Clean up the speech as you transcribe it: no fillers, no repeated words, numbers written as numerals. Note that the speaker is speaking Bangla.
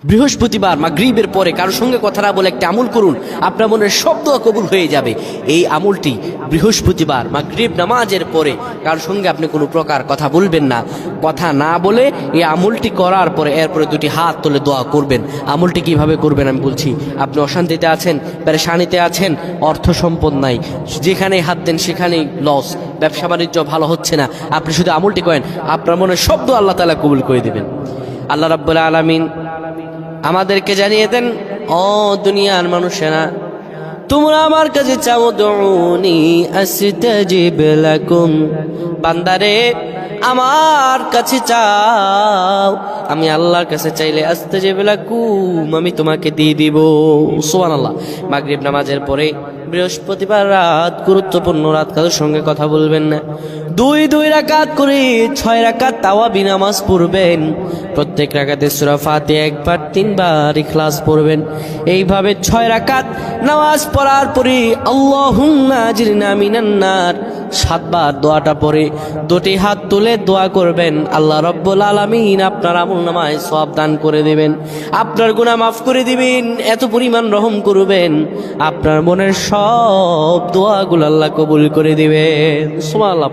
বৃহস্পতিবার মাগরিবের পরে কারোর সঙ্গে কথা না বলে একটা আমল করুন, আপনার মনের সব দোয়া কবুল হয়ে যাবে। এই আমলটি বৃহস্পতিবার মাগরিব নামাজের পরে কারোর সঙ্গে আপনি কোনো প্রকার কথা বলবেন না। কথা না বলে এই আমলটি করার পরে এরপরে দুটি হাত তুলে দোয়া করবেন। আমলটি কিভাবে করবেন আমি বলছি। আপনি অশান্তিতে আছেন, পেরেশানিতে আছেন, অর্থ সম্পদ নাই, যেখানেই হাত দেন সেখানেই লস, ব্যবসা বাণিজ্য ভালো হচ্ছে না, আপনি শুধু আমলটি করেন, আপনার মনের সব দোয়া আল্লাহ তাআলা কবুল করে দেবেন। আল্লাহ রাব্বুল আলামিন আমাদেরকে জানিয়ে দেন, ও দুনিয়ার মানুষেরা, তোমরা আমার কাছে চাও, দুউনি আস্তাজিব লাকুম, বান্দারে আমার কাছে চাও, আমি আল্লাহর কাছে চাইলে আস্তাজিব লাকুম, আমি তোমাকে দিয়ে দিব। সুবহানাল্লাহ। মাগরিব নামাজের পরে বৃহস্পতিবার রাত, গুরুত্বপূর্ণ রাত, কারোর সঙ্গে কথা বলবেন না। দুই রাকাত করে 6 রাকাত তাওয়াবি নামাজ পড়বেন। প্রত্যেক রাকাতে সূরা ফাতিহা একবার, 3 বার ইখলাস পড়বেন। এইভাবে 6 রাকাত নামাজ পড়ার পরে আল্লাহুম্মা আজিরনা মিনান নার 7 বার দোয়াটা পড়ে দুটি হাত তুলে দোয়া করবেন। আল্লাহ রাব্বুল আলামিন আপনার আমলনামায় সওয়াব দান করে দিবেন, আপনার গুনাহ মাফ করে দিবেন, এত পরিমাণ রহম করবেন, আপনার মনের সব দোয়াগুলো আল্লাহ কবুল করে দিবেন। সুবহানাল্লাহ।